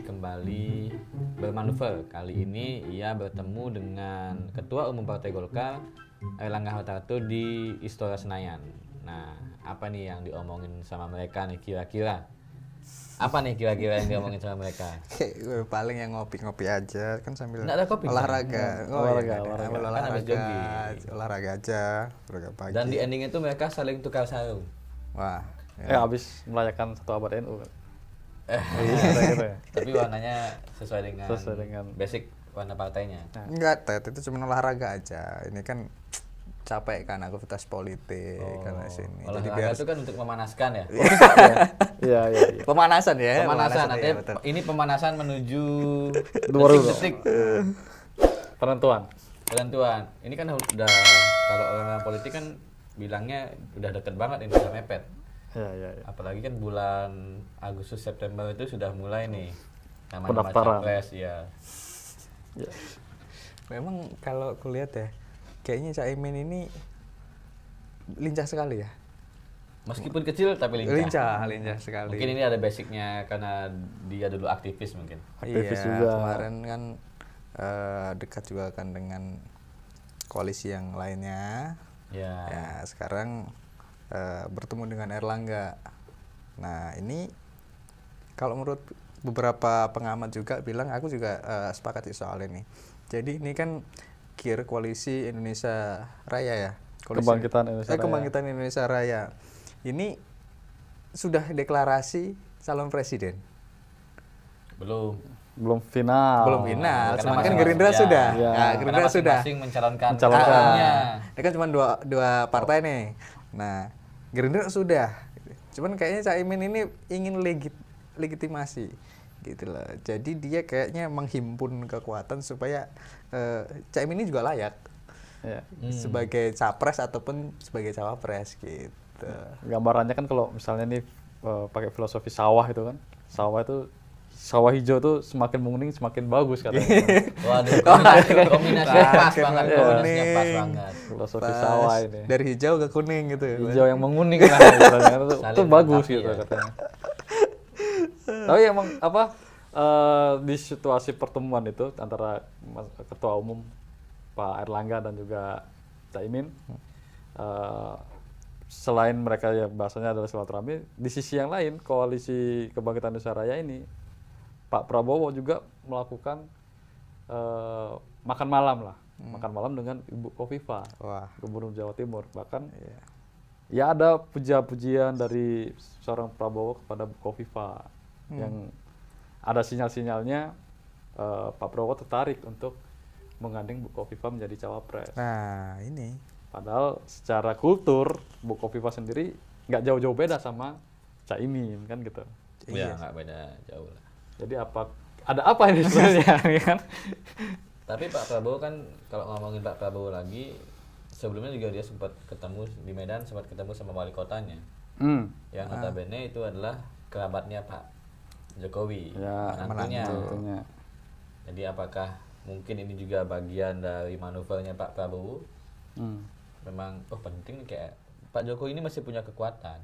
kembali bermanuver. Kali ini ia bertemu dengan Ketua Umum Partai Golkar Airlangga Hartarto di Istora Senayan. Nah, apa nih yang diomongin sama mereka nih kira-kira? Apa nih kira-kira yang diomongin sama mereka? Kayak paling yang ngopi-ngopi aja kan sambil Nggak ada kopi, olahraga. olahraga Olahraga aja, olahraga pagi. Dan di ending itu mereka saling tukar sarung. Wah, ya. Habis merayakan satu abad NU kan. Gitu ya. Tapi warnanya sesuai dengan basic warna partainya. Enggak, Ted, itu cuma olahraga aja. Ini kan capek kan aktivitas politik karena sini. Jadi biar itu kan untuk memanaskan ya. Iya. Pemanasan ya. Pemanasan, ya, ini pemanasan menuju 2000. detik Penentuan. Ini kan udah, kalau orang politik kan bilangnya udah deket banget, ini udah mepet. Iya. Apalagi kan bulan Agustus September itu sudah mulai nih nama-nama pendaftaran. capres ya. Memang kalau aku lihat ya, kayaknya Caimin ini lincah sekali ya. Meskipun kecil tapi lincah. Lincah sekali. Mungkin ini ada basicnya karena dia dulu aktivis mungkin. Aktivis iya, juga. Kemarin kan dekat juga kan dengan koalisi yang lainnya. Ya, sekarang bertemu dengan Airlangga. Nah, ini kalau menurut beberapa pengamat juga bilang, aku juga sepakat soal ini. Jadi ini kan KIR, Koalisi Indonesia Raya ya. Kebangkitan Indonesia Raya. Ini sudah deklarasi calon presiden. Belum final. Cuman kan Gerindra sudah. Ya. Nah, Gerindra sudah Masing-masing mencalonkan. Ini kan cuma dua partai nih. Nah, Gerindra sudah. Cuman kayaknya Caimin ini ingin legitimasi gitu loh. Jadi dia kayaknya menghimpun kekuatan supaya Caimin ini juga layak sebagai capres ataupun sebagai cawapres gitu. Gambarannya kan kalau misalnya nih pakai filosofi sawah itu kan. Sawah hijau tuh semakin menguning semakin bagus katanya. Waduh, kombinasinya pas banget. Filosofi sawah ini. Dari hijau ke kuning gitu. Hijau yang menguning lah itu bagus gitu katanya. Tapi emang di situasi pertemuan itu antara Ketua Umum Pak Airlangga dan juga Caimin, selain mereka ya bahasanya adalah silaturahmi, di sisi yang lain Koalisi Kebangkitan Indonesia Raya ini Pak Prabowo juga melakukan makan malam dengan Ibu Kofifa, Gubernur Jawa Timur. Bahkan ya ada puja-pujian dari seorang Prabowo kepada Bu Kofifa yang ada sinyal-sinyalnya Pak Prabowo tertarik untuk menggandeng Bu Kofifa menjadi cawapres. Nah, ini. Padahal secara kultur Bu Kofifa sendiri nggak jauh-jauh beda sama Caimin kan gitu. Iya, nggak beda jauh lah. Jadi ada apa ini sebenarnya kan? Tapi Pak Prabowo kan, kalau ngomongin Pak Prabowo lagi, sebelumnya juga dia sempat ketemu di Medan, sempat ketemu sama wali kotanya. Yang notabene itu adalah kerabatnya Pak Jokowi, menantunya. Jadi apakah mungkin ini juga bagian dari manuvernya Pak Prabowo? Memang penting kayak Pak Jokowi ini masih punya kekuatan,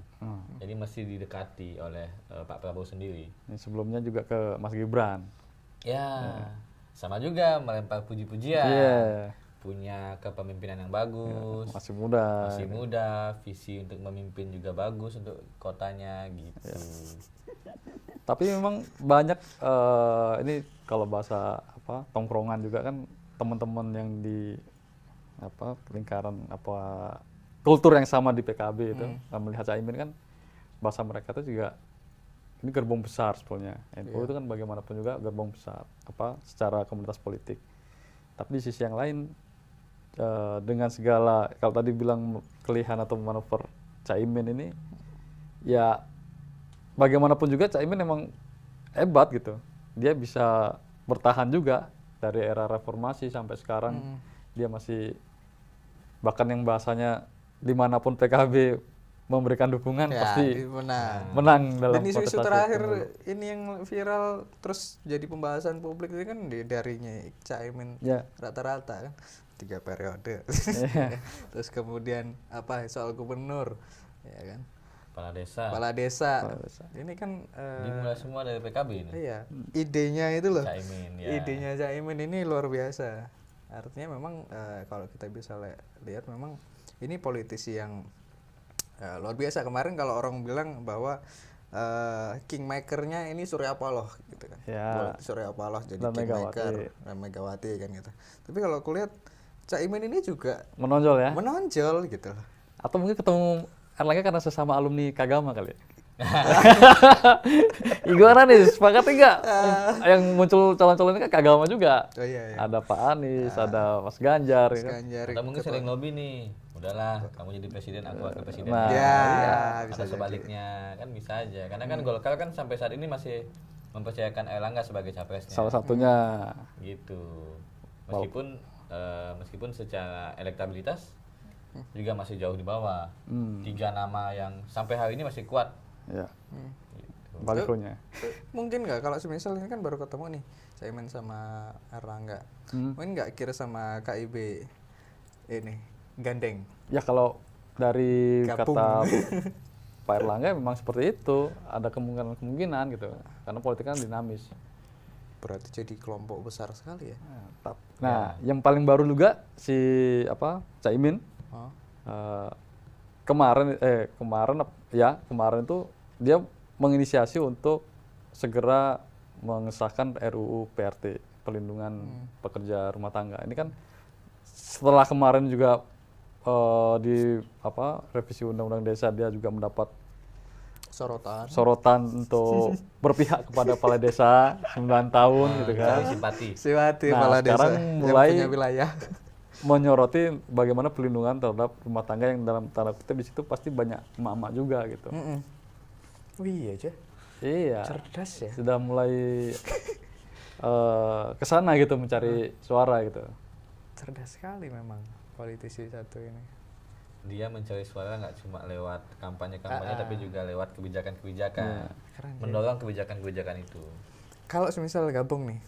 jadi masih didekati oleh Pak Prabowo sendiri. Ini sebelumnya juga ke Mas Gibran. Sama juga melempar puji-pujian. Punya kepemimpinan yang bagus. Masih muda, visi untuk memimpin juga bagus untuk kotanya gitu. Tapi memang banyak ini kalau bahasa tongkrongan juga kan teman-teman yang di lingkaran kultur yang sama di PKB itu melihat Caimin kan bahasa mereka itu juga ini gerbong besar sebetulnya. NU itu kan bagaimanapun juga gerbong besar secara komunitas politik. Tapi di sisi yang lain dengan segala kalau tadi bilang kelihan atau manuver Caimin ini ya bagaimanapun juga Caimin emang hebat gitu. Dia bisa bertahan juga dari era reformasi sampai sekarang. Dia masih bahkan yang bahasanya dimanapun PKB memberikan dukungan pasti menang dalam dan isu-isu kontestasi terakhir pemilu. ini yang viral terus jadi pembahasan publik ini kan darinya Caimin rata-rata kan 3 periode terus kemudian soal gubernur ya kan Kepala desa. Ini kan dimulai semua dari PKB ini. Iya, idenya itu loh. Caimin, ya. Idenya Caimin ini luar biasa. Artinya memang kalau kita bisa lihat memang ini politisi yang luar biasa. Kemarin kalau orang bilang bahwa kingmakernya ini Surya Paloh gitu kan. Ya. Surya Paloh jadi Dan kingmaker, Megawati kan gitu. Tapi kalau aku lihat Caimin ini juga menonjol ya. Menonjol gitu loh. Atau mungkin ketemu Erlangga karena sesama alumni Kagama kali ya. Gimana nih, sepakat enggak? Yang muncul calon-calon ini kan Kagama juga. Oh, iya. Ada Pak Anies, ada Mas Ganjar. Mas Ganjar. Atau mungkin sering lobby nih. Udahlah, kamu jadi presiden, aku wakil presiden. Nah, ya, bisa atau sebaliknya, kan bisa aja. Karena kan Golkar kan sampai saat ini masih mempercayakan Erlangga sebagai capresnya. Salah satunya. Gitu. Meskipun secara elektabilitas juga masih jauh di bawah. 3 nama yang sampai hari ini masih kuat. Ya. Gitu. Baliknya. Mungkin nggak kalau semisal ini kan baru ketemu nih Caimin sama Erlangga. Mungkin nggak kira sama KIB ini gandeng. Ya kalau dari Gabung. kata Pak Erlangga memang seperti itu, ada kemungkinan gitu. Karena politik kan dinamis. Berarti jadi kelompok besar sekali ya. Nah, yang paling baru juga si Caimin. Kemarin itu dia menginisiasi untuk segera mengesahkan RUU PRT, perlindungan pekerja rumah tangga. Ini kan setelah kemarin juga revisi undang-undang desa, dia juga mendapat sorotan untuk berpihak kepada kepala desa 9 tahun gitu kan. Simpati kepala desa sekarang mulai yang punya wilayah. Menyoroti bagaimana perlindungan terhadap rumah tangga yang dalam tanda kutip di situ pasti banyak emak-emak juga gitu. Oh iya aja. Iya. Cerdas ya. Sudah mulai kesana gitu mencari suara gitu. Cerdas sekali memang politisi satu ini. Dia mencari suara nggak cuma lewat kampanye-kampanye tapi juga lewat kebijakan-kebijakan. Mendorong kebijakan-kebijakan itu. Kalau semisal gabung nih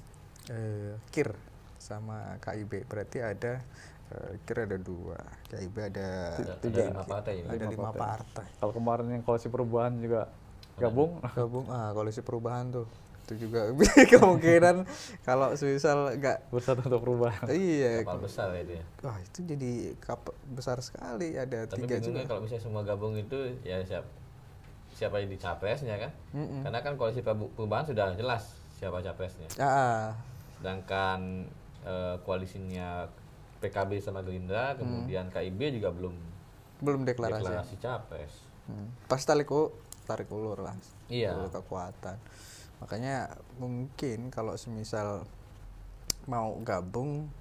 KIR sama KIB berarti ada KIR ada 2, KIB ada 5 partai. Ada 5 partai. Kalau kemarin yang koalisi perubahan juga gabung koalisi perubahan tuh itu juga kemungkinan kalau semisal nggak bersatu untuk perubahan. Iya. Kapal besar itu ya. Wah itu jadi besar sekali, ada tapi 3 juga. Kalau misalnya semua gabung itu ya siapa yang capresnya kan? Karena kan koalisi perubahan sudah jelas siapa capresnya. Sedangkan koalisinya PKB sama Gerindra, kemudian KIB juga belum deklarasi capres. Pasti tarik ulur lah. Iya. Kekuatan. Makanya mungkin kalau semisal mau gabung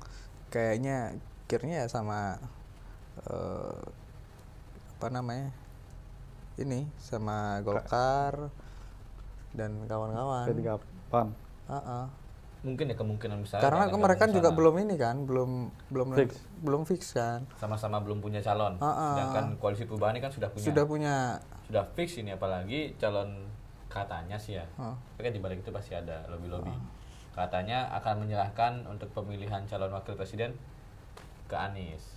kayaknya KIR-nya ya sama ini sama Golkar dan kawan-kawan. P3PAN. Mungkin ya kemungkinan besar. Karena mereka juga belum ini kan, belum fix kan. Sama-sama belum punya calon. Sedangkan koalisi perubahan ini kan sudah fix ini, apalagi calon katanya sih ya. Tapi kan di balik itu pasti ada lobby-lobby. Katanya akan menyerahkan untuk pemilihan calon wakil presiden ke Anies.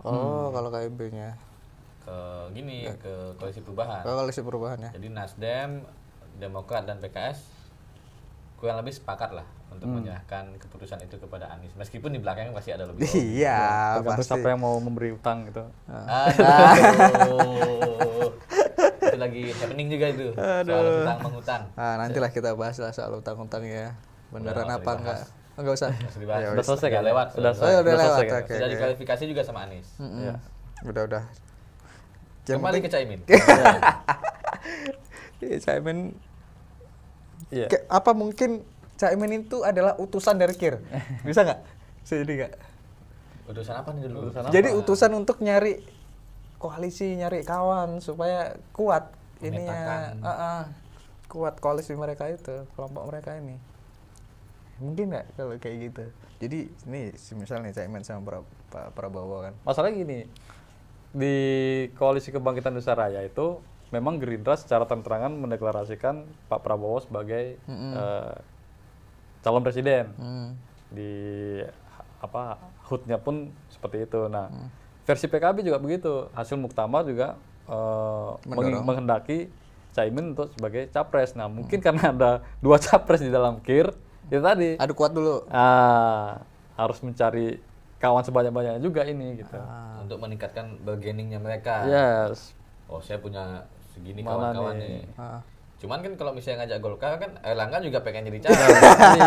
Kalau KIB-nya ke koalisi perubahan. Koalisi perubahan ya. Jadi Nasdem, Demokrat dan PKS kurang lebih sepakat lah untuk menyerahkan keputusan itu kepada Anies. Meskipun di belakangnya pasti ada lobby. Iya, tergantung pasti. siapa yang mau memberi utang gitu. Itu lagi happening juga itu. Soal utang mengutang. Nantilah kita bahas lah soal utang-utang ya. Beneran apa enggak? Enggak usah. Udah selesai kan? Lewat. Udah lewat. Kan? Sudah diklarifikasi juga sama Anies. Ya. Udah. Kembali ke Caimin. Caimin. Apa mungkin Caimin itu adalah utusan dari KIR? Bisa nggak? Jadi nggak? Utusan apa nih dulu? Jadi utusan untuk nyari koalisi, nyari kawan supaya kuat kuat koalisi mereka itu, kelompok mereka ini. Mungkin nggak kalau kayak gitu? Jadi ini misalnya Caimin sama Pak Prabowo kan. Masalahnya gini, di koalisi kebangkitan Indonesia Raya itu memang Gerindra secara terang-terangan mendeklarasikan Pak Prabowo sebagai calon presiden. Di HUT-nya pun seperti itu. Nah, versi PKB juga begitu. Hasil muktamar juga menghendaki Caimin untuk sebagai capres. Nah mungkin karena ada 2 capres di dalam KIR, itu tadi. Adu kuat dulu. Harus mencari kawan sebanyak-banyaknya juga ini gitu. Untuk meningkatkan bargainingnya mereka. Yes. Oh saya punya segini Mana kawan-kawan nih? nih. Cuman kan kalau misalnya ngajak Golkar kan Erlangga juga pengen jadi capres.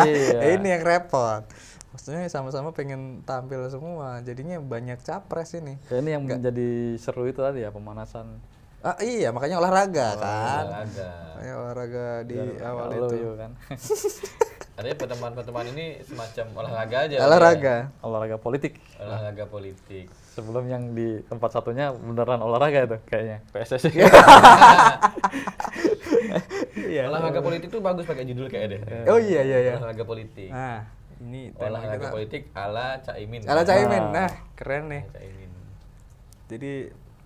Iya. Ini yang repot. Maksudnya sama-sama pengen tampil semua, jadinya banyak capres ini. Ya, ini yang menjadi seru itu tadi ya, pemanasan. Iya, makanya olahraga kan. Olahraga di awal itu. Kan. Artinya pertemuan-pertemuan ini semacam olahraga aja. Olahraga politik. Olahraga politik. Sebelum yang di tempat satunya beneran olahraga itu kayaknya PSSI. Iya. Olahraga politik tuh bagus pakai judul kayak deh. Oh iya. Olahraga politik. Nah, ini olahraga politik ala Caimin. Ala Caimin. Nah, keren nih. Caimin. Jadi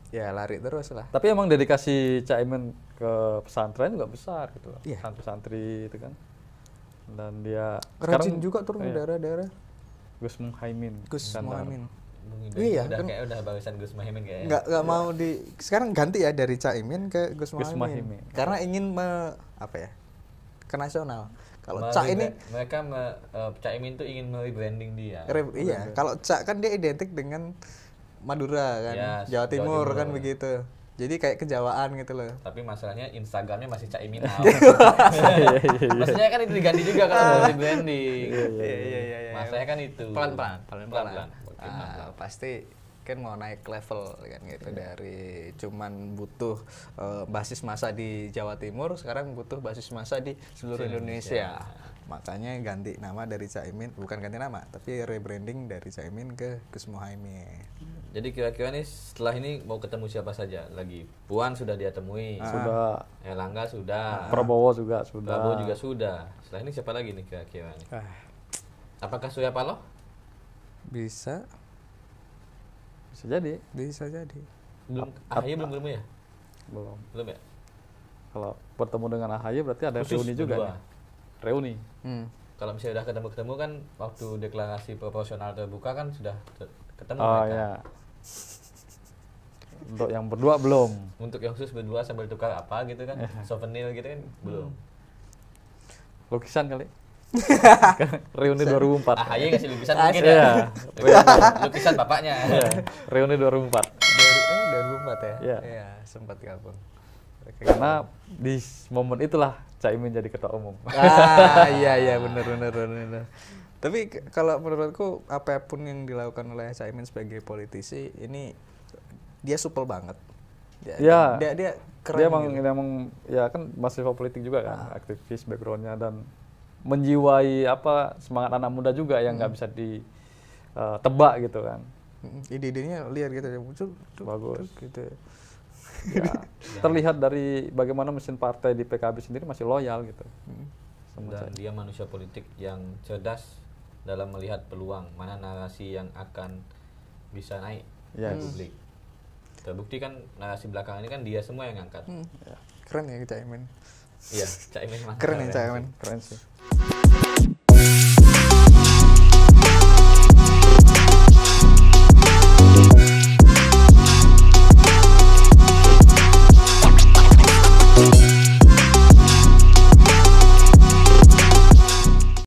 ya lari terus lah. Tapi emang dedikasi Caimin ke pesantren juga besar gitu loh. Iya. Santri-santri itu kan. Dan dia rajin juga turun ke daerah-daerah. Gus Muhaimin. Iya, udah kan, kayak udah bagusan Gus Muhaimin kayaknya. Nggak mau sekarang ganti ya dari Caimin ke Gus Muhaimin. Karena ingin ke nasional. Kalau Cak ini Caimin tuh ingin merebranding dia. Iya, kalau Cak kan dia identik dengan Madura kan, ya, Jawa Timur kan begitu. Jadi kayak kejawaan gitu loh. Tapi masalahnya Instagramnya masih Caimin. Maksudnya kan itu diganti juga kalau rebranding. Iya. Masalahnya kan itu. Pelan-pelan. Pasti kan mau naik level kan gitu, dari cuman butuh basis massa di Jawa Timur, sekarang butuh basis massa di seluruh Indonesia. Makanya ganti nama dari Caimin, bukan ganti nama tapi rebranding dari Caimin ke Gus Muhaimin. Jadi kira-kira nih setelah ini mau ketemu siapa saja lagi? Puan sudah dia temui. Sudah. Erlangga sudah. Prabowo juga sudah. Prabowo juga sudah. Setelah ini siapa lagi nih kira-kira nih? Apakah Surya Paloh? Bisa jadi. Belum. AHY belum ya? Belum ya? Kalau bertemu dengan AHY berarti ada khusus reuni juga nih. Reuni. Kalau misalnya udah ketemu kan waktu deklarasi proporsional terbuka kan sudah ketemu mereka. Iya. Untuk yang berdua belum. Untuk yang khusus berdua sambil tukar apa gitu kan, souvenir gitu kan belum. Lukisan kali. Reuni 2004. AHY ngasih lukisan mungkin ya. Lukisan bapaknya. Reuni 2004. 2004 ya? Iya, sempat gabung. Karena di momen itulah Caimin jadi ketua umum. Iya benar. Tapi kalau menurutku apapun yang dilakukan oleh Caimin sebagai politisi ini dia supel banget. Dia keren. Dia emang ya kan mahasiswa politik juga kan, aktivis backgroundnya dan menjiwai semangat anak muda juga yang nggak bisa ditebak gitu kan. Ide-idenya liar gitu ya, muncul bagus gitu. Ya, terlihat dari bagaimana mesin partai di PKB sendiri masih loyal gitu. Dan dia manusia politik yang cerdas dalam melihat peluang mana narasi yang akan bisa naik di publik. Terbukti kan narasi belakang ini kan dia semua yang ngangkat. Keren ya Caimin. Iya, Caimin mantap. Keren ya Caimin. Keren sih.